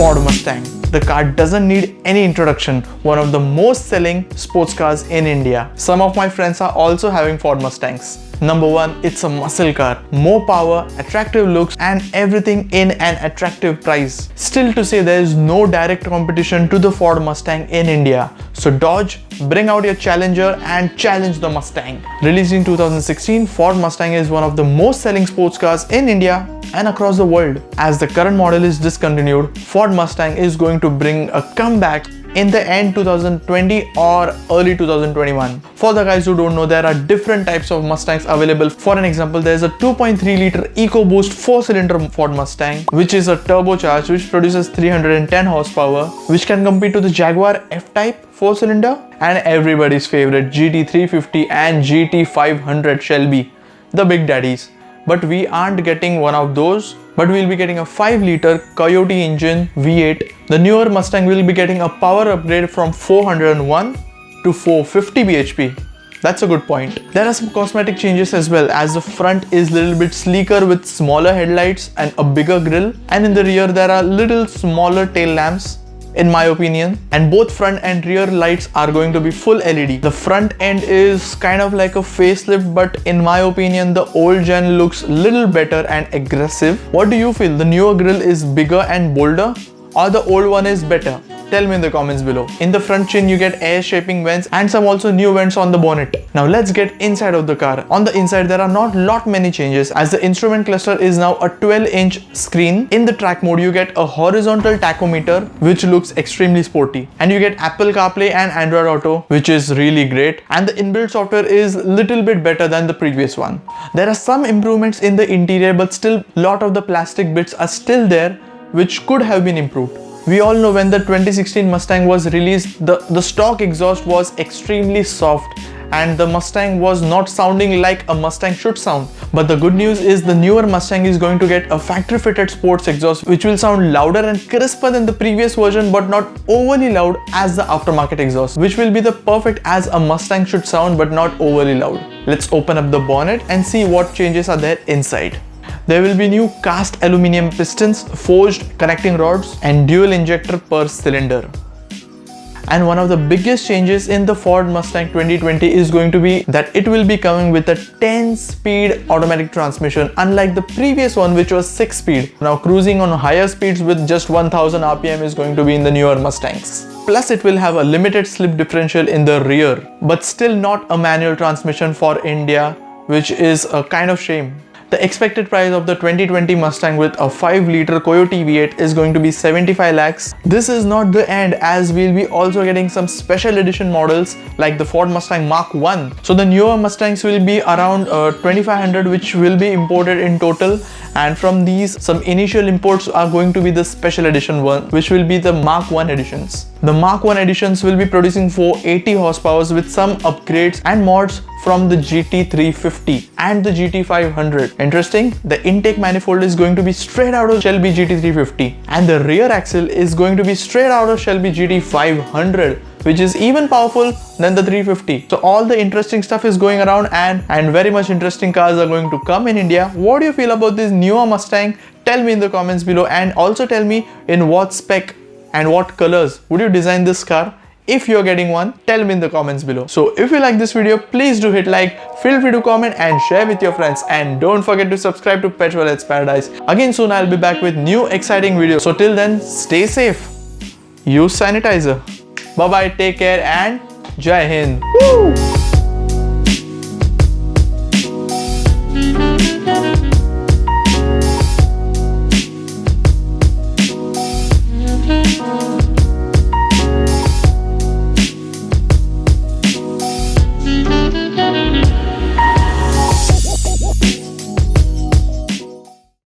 Ford Mustang. The car doesn't need any introduction, one of the most selling sports cars in India. Some of my friends are also having Ford Mustangs. Number 1, it's a muscle car. More power, attractive looks and everything in an attractive price. Still to say, there is no direct competition to the Ford Mustang in India. So Dodge, bring out your Challenger and challenge the Mustang. Released in 2016, Ford Mustang is one of the most selling sports cars in India and across the world. As the current model is discontinued, Ford Mustang is going to bring a comeback in the end 2020 or early 2021. For the guys who don't know, there are different types of Mustangs available. For an example, there is a 2.3 liter EcoBoost 4-cylinder Ford Mustang, which is a turbocharged, which produces 310 horsepower, which can compete to the Jaguar F-Type 4-cylinder and everybody's favorite GT350 and GT500 Shelby, the big daddies. But we aren't getting one of those, but we'll be getting a 5-liter Coyote engine V8. The newer Mustang will be getting a power upgrade from 401 to 450 bhp. That's a good point. There are some cosmetic changes as well, as the front is a little bit sleeker with smaller headlights and a bigger grille, and in the rear there are little smaller tail lamps, in my opinion, and both front and rear lights are going to be full LED. The front end is kind of like a facelift, but in my opinion the old gen looks little better and aggressive. What do you feel? The newer grille is bigger and bolder, or the old one is better? Tell me in the comments below. In the front chin you get air shaping vents and some also new vents on the bonnet. Now let's get inside of the car. On the inside there are not many changes, as the instrument cluster is now a 12-inch screen. In the track mode you get a horizontal tachometer, which looks extremely sporty, and you get Apple CarPlay and Android Auto, which is really great, and the inbuilt software is little bit better than the previous one. There are some improvements in the interior, but still lot of the plastic bits are still there, which could have been improved. We all know when the 2016 Mustang was released, the stock exhaust was extremely soft and the Mustang was not sounding like a Mustang should sound. But the good news is the newer Mustang is going to get a factory fitted sports exhaust, which will sound louder and crisper than the previous version, but not overly loud as the aftermarket exhaust, which will be the perfect as a Mustang should sound, but not overly loud. Let's open up the bonnet and see what changes are there inside. There will be new cast aluminum pistons, forged connecting rods and dual injector per cylinder. And one of the biggest changes in the Ford Mustang 2020 is going to be that it will be coming with a 10-speed automatic transmission, unlike the previous one which was 6-speed. Now cruising on higher speeds with just 1000 RPM is going to be in the newer Mustangs. Plus it will have a limited slip differential in the rear, but still not a manual transmission for India, which is a kind of shame. The expected price of the 2020 Mustang with a 5-liter Coyote V8 is going to be 75 lakhs. This is not the end, as we'll be also getting some special edition models like the Ford Mustang Mark 1. So the newer Mustangs will be around 2500, which will be imported in total, and from these some initial imports are going to be the special edition one, which will be the Mark 1 editions. The Mark 1 editions will be producing 480 horsepower with some upgrades and mods from the GT350 and the GT500. Interesting, the intake manifold is going to be straight out of Shelby GT350 and the rear axle is going to be straight out of Shelby GT500, which is even powerful than the 350. So all the interesting stuff is going around, and very much interesting cars are going to come in India. What do you feel about this newer Mustang? Tell me in the comments below, and also tell me in what spec and what colors would you design this car. If you're getting one, tell me in the comments below. So if you like this video, please do hit like, feel free to comment and share with your friends, and don't forget to subscribe to Petrolheads Paradise. Again soon I'll be back with new exciting videos. So till then, stay safe, use sanitizer. Bye bye, take care and Jai Hind. Woo!